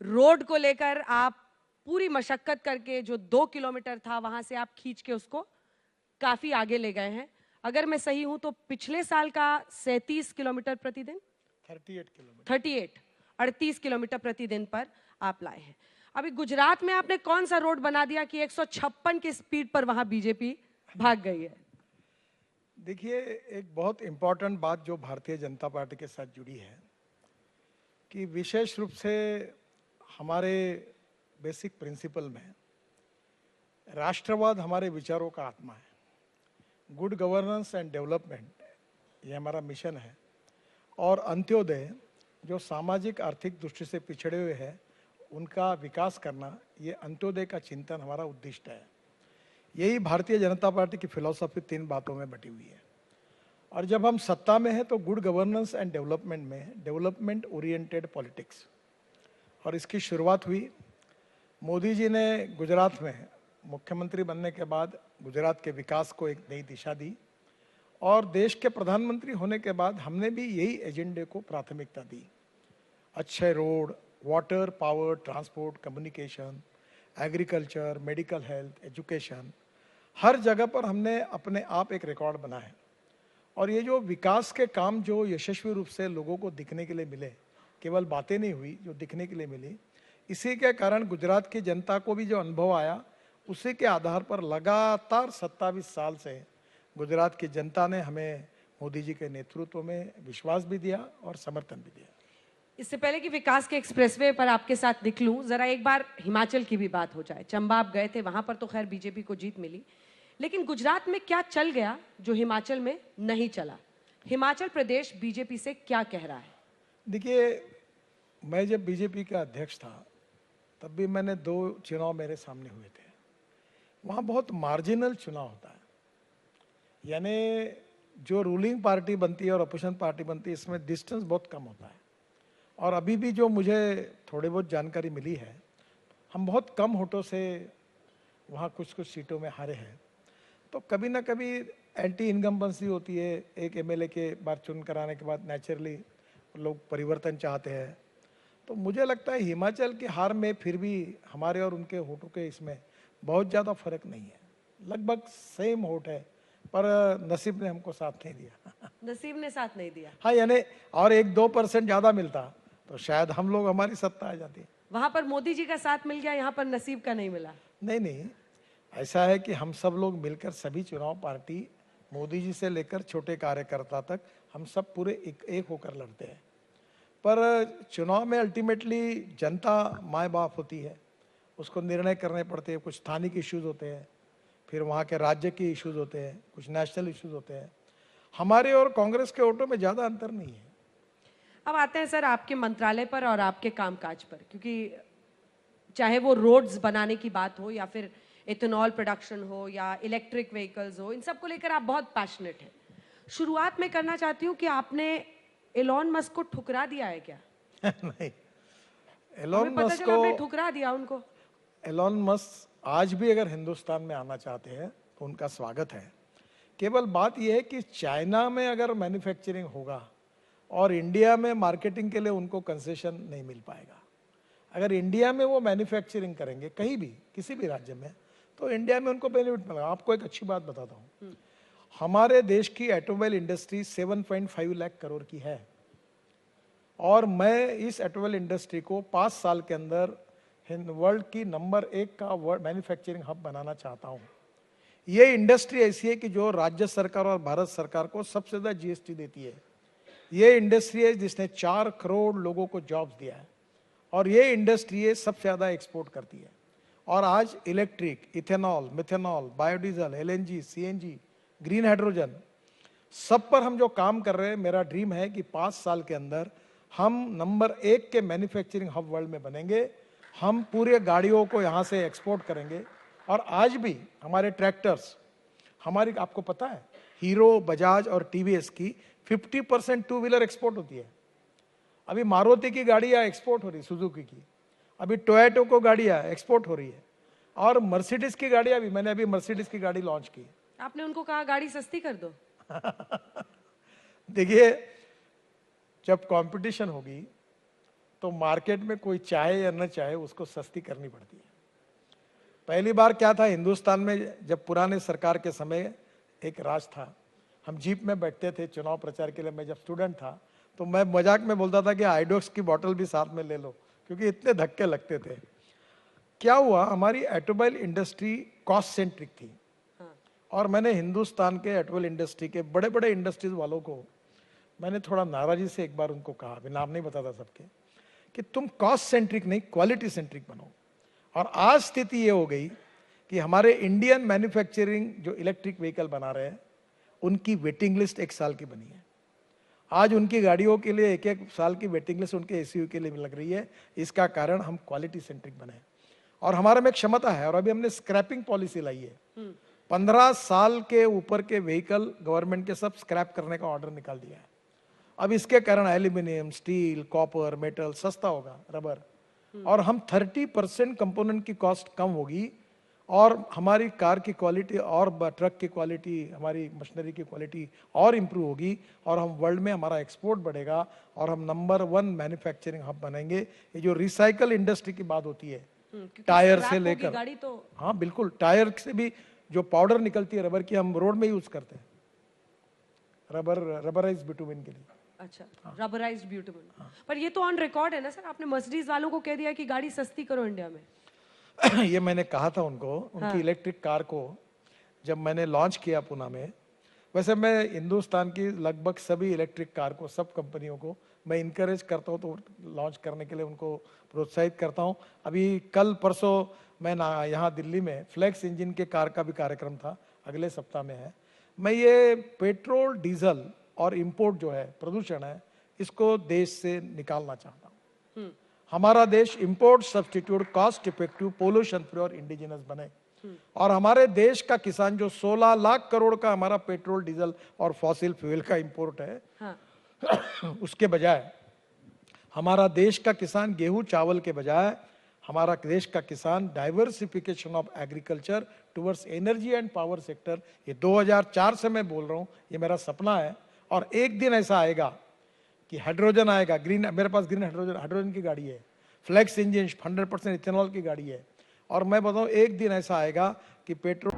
Road को लेकर आप पूरी मशक्कत करके जो 2 किलोमीटर था वहां से आप खींच के उसको काफी आगे ले गए हैं। अगर मैं सही हूं तो पिछले साल का 37 किलोमीटर प्रतिदिन 38 किलोमीटर 38 किलोमीटर प्रतिदिन पर आप लाए हैं। अभी गुजरात में आपने कौन सा रोड बना दिया कि 156 की स्पीड पर वहां बीजेपी भाग गई है? देखिए, एक बहुत इंपॉर्टेंट बात जो भारतीय जनता पार्टी के साथ जुड़ी है कि विशेष रूप से हमारे बेसिक प्रिंसिपल में राष्ट्रवाद हमारे विचारों का आत्मा है। गुड गवर्नेंस एंड डेवलपमेंट ये हमारा मिशन है, और अंत्योदय जो सामाजिक आर्थिक दृष्टि से पिछड़े हुए हैं उनका विकास करना, ये अंत्योदय का चिंतन हमारा उद्दिष्ट है। यही भारतीय जनता पार्टी की फिलॉसफी 3 बातों में बटी हुई है। और जब हम सत्ता में हैं तो गुड गवर्नेंस एंड डेवलपमेंट में डेवलपमेंट ओरिएंटेड पॉलिटिक्स, और इसकी शुरुआत हुई मोदी जी ने गुजरात में मुख्यमंत्री बनने के बाद गुजरात के विकास को एक नई दिशा दी, और देश के प्रधानमंत्री होने के बाद हमने भी यही एजेंडे को प्राथमिकता दी। अच्छे road, water, power, transport, communication, agriculture, medical health, education, हर जगह पर हमने अपने आप एक रिकॉर्ड बनाया है। और ये जो विकास के काम जो यशस्वी रूप से लोगों को दिखने के लिए मिले, केवल बातें नहीं हुई, जो दिखने के लिए मिली, इसी के कारण गुजरात की जनता को भी जो अनुभव आया, उसी के आधार पर लगातार 27 साल से गुजरात की जनता ने हमें मोदी जी के नेतृत्व में विश्वास भी दिया और समर्थन भी दिया। इससे पहले कि विकास के एक्सप्रेसवे पर आपके साथ निकलूं, जरा एक बार हिमाचल की भी बात हो जाए। चंबा आप गए थे, वहां पर तो खैर बीजेपी को जीत मिली, लेकिन गुजरात में क्या चल गया जो हिमाचल में नहीं चला? हिमाचल प्रदेश बीजेपी से क्या कह रहा है? देखिए, मैं जब बीजेपी का अध्यक्ष था तब भी मैंने 2 चुनाव मेरे सामने हुए थे। वहाँ बहुत मार्जिनल चुनाव होता है, यानी जो रूलिंग पार्टी बनती है और अपोजिशन पार्टी बनती है, इसमें डिस्टेंस बहुत कम होता है। और अभी भी जो मुझे थोड़ी बहुत जानकारी मिली है, हम बहुत कम वोटों से वहाँ कुछ कुछ सीटों में हारे हैं। तो कभी ना कभी एंटी इनकम्बेंसी होती है। एक एमएलए के बाद चुन कराने के बाद नेचुरली लोग परिवर्तन चाहते हैं। तो मुझे लगता है हिमाचल की हार में फिर भी हमारे और उनके वोटों के इसमें बहुत ज़्यादा फर्क नहीं है, लगभग सेम वोट है, पर नसीब ने हमको साथ नहीं दिया। नसीब ने साथ नहीं दिया। हाँ, यानी और 1-2% ज़्यादा मिलता तो शायद हम लोग, हमारी सत्ता आ जाती। वहां पर मोदी जी का साथ मिल गया, यहाँ पर नसीब का नहीं मिला। नहीं नहीं, ऐसा है कि हम सब लोग मिलकर सभी चुनाव पार्टी, मोदी जी से लेकर छोटे कार्यकर्ता तक, हम सब पूरे एक होकर लड़ते हैं। पर चुनाव में अल्टीमेटली जनता माँ बाप होती है, उसको निर्णय करने पड़ते हैं। कुछ स्थानिक इश्यूज होते हैं, फिर वहाँ के राज्य के इश्यूज होते हैं, कुछ नेशनल इश्यूज होते हैं। हमारे और कांग्रेस के वोटों में ज़्यादा अंतर नहीं है। अब आते हैं सर आपके मंत्रालय पर और आपके कामकाज पर, क्योंकि चाहे वो रोड्स बनाने की बात हो या फिर इथेनॉल प्रोडक्शन हो या इलेक्ट्रिक व्हीकल्स हो, इन सब को लेकर आप बहुत पैशनेट हैं। शुरुआत में करना चाहती हूँ कि आपने एलॉन मस्क को ठुकरा दिया है क्या? नहीं, हमें एलोन पता मस्क चला आपने को, ठुकरा दिया उनको। एलोन मस्क आज भी अगर हिंदुस्तान में आना चाहते हैं तो उनका स्वागत है। केवल बात यह है कि चाइना में अगर मैन्युफैक्चरिंग होगा और इंडिया में मार्केटिंग के लिए उनको कंसेशन नहीं मिल पाएगा। अगर इंडिया में वो मैन्युफैक्चरिंग करेंगे कहीं भी, किसी भी राज्य में, तो इंडिया में उनको बेनिफिट मिलेगा। आपको एक अच्छी बात बताता हूँ, हमारे देश की ऑटोमोबाइल इंडस्ट्री 7.5 लाख करोड़ की है, और मैं इस ऑटोमोबाइल इंडस्ट्री को 5 साल के अंदर वर्ल्ड की नंबर 1 का वर्ल्ड मैन्युफैक्चरिंग हब बनाना चाहता हूँ। ये इंडस्ट्री ऐसी है कि जो राज्य सरकार और भारत सरकार को सबसे ज़्यादा जीएसटी देती है। ये इंडस्ट्री है जिसने 4 करोड़ लोगों को जॉब्स दिया है, और ये इंडस्ट्री है सबसे ज़्यादा एक्सपोर्ट करती है। और आज electric, ethanol, methanol, biodiesel, LNG, CNG, green hydrogen, सब पर हम जो काम कर रहे हैं, मेरा ड्रीम है कि 5 साल के अंदर हम नंबर 1 के मैन्युफैक्चरिंग हब वर्ल्ड में बनेंगे। हम पूरे गाड़ियों को यहाँ से एक्सपोर्ट करेंगे। और आज भी हमारे ट्रैक्टर्स, हमारी, आपको पता है, हीरो, बजाज और टीवीएस की 50% 2 व्हीलर एक्सपोर्ट होती है। अभी मारुति की गाड़ियाँ एक्सपोर्ट हो रही, सुजुकी की, अभी टोयोटो को गाड़ियाँ एक्सपोर्ट हो रही है, और मर्सिडीज की गाड़ियाँ भी, मैंने अभी मर्सिडीज की गाड़ी लॉन्च की। आपने उनको कहा गाड़ी सस्ती कर दो। देखिए, जब कंपटीशन होगी तो मार्केट में कोई चाहे या न चाहे उसको सस्ती करनी पड़ती है। पहली बार क्या था हिंदुस्तान में, जब पुराने सरकार के समय एक राज था, हम जीप में बैठते थे चुनाव प्रचार के लिए। मैं जब स्टूडेंट था तो मैं मजाक में बोलता था कि आइडोक्स की बोतल भी साथ में ले लो, क्योंकि इतने धक्के लगते थे। क्या हुआ, हमारी ऑटोमोबाइल इंडस्ट्री कॉस्ट सेंट्रिक थी। और मैंने हिंदुस्तान के ऑटोमोबाइल इंडस्ट्री के बड़े बड़े इंडस्ट्रीज वालों को मैंने थोड़ा नाराजी से एक बार उनको कहा, अभी नाम नहीं बताता सबके, कि तुम कॉस्ट सेंट्रिक नहीं क्वालिटी सेंट्रिक बनो। और आज स्थिति ये हो गई कि हमारे इंडियन मैन्युफैक्चरिंग जो इलेक्ट्रिक व्हीकल बना रहे हैं उनकी वेटिंग लिस्ट 1 साल की बनी है। आज उनकी गाड़ियों के लिए 1-1 साल की वेटिंग लिस्ट उनके एसयूवी के लिए लग रही है। इसका कारण हम क्वालिटी सेंट्रिक बने और हमारे में क्षमता है। और अभी हमने स्क्रैपिंग पॉलिसी लाई है। 15 साल के ऊपर के व्हीकल गवर्नमेंट के सब स्क्रैप करने का ऑर्डर निकाल दिया है। अब इसके कारण एल्यूमिनियम, स्टील, कॉपर, मेटल सस्ता होगा, रबर, और हम 30% कंपोनेंट की कॉस्ट कम होगी और हमारी कार की क्वालिटी और ट्रक की क्वालिटी, हमारी मशीनरी की क्वालिटी और इम्प्रूव होगी और हम वर्ल्ड में हमारा एक्सपोर्ट बढ़ेगा और हम नंबर 1 मैन्युफैक्चरिंग हब बनेंगे। ये जो रिसाइकल इंडस्ट्री की बात होती है, टायर से लेकर, गाड़ी तो हाँ बिल्कुल, टायर से भी जो पाउडर निकलती है रबर की, हम रोड में यूज करते हैं, रबराइज बिटुमिन के लिए। अच्छा, रबराइज्ड ब्यूटिफुल। पर ये तो ऑन रिकॉर्ड है ना सर, आपने मर्सिडीज वालों को कह दिया कि गाड़ी सस्ती करो इंडिया में। ये मैंने कहा था उनको, उनकी इलेक्ट्रिक कार को जब मैंने लॉन्च किया पुणे में। वैसे मैं हिंदुस्तान की लगभग सभी इलेक्ट्रिक कार को, सब कंपनियों को मैं इनकरेज करता हूँ, तो लॉन्च करने के लिए उनको प्रोत्साहित करता हूँ। अभी कल परसों मैं यहाँ दिल्ली में फ्लेक्स इंजन के कार का भी कार्यक्रम था, अगले सप्ताह में है। मैं ये पेट्रोल, डीजल और इंपोर्ट जो है प्रदूषण है, इसको देश से निकालना चाहता हूँ। हमारा देश import substitute, cost effective, pollution free और इंडिजिनस बने। और हमारे देश का किसान जो 16 लाख करोड़ का हमारा पेट्रोल, डीजल और फॉसिल फ्यूल का इंपोर्ट है, उसके बजाय हमारा देश का किसान गेहूं चावल के बजाय हमारा देश का किसान diversification of agriculture towards energy and power sector, ये 2004 से मैं बोल रहा हूँ, ये मेरा सपना है। और एक दिन ऐसा आएगा कि हाइड्रोजन आएगा, ग्रीन, मेरे पास ग्रीन हाइड्रोजन की गाड़ी है, फ्लेक्स इंजन 100% इथेनॉल की गाड़ी है। और मैं बताऊं एक दिन ऐसा आएगा कि पेट्रोल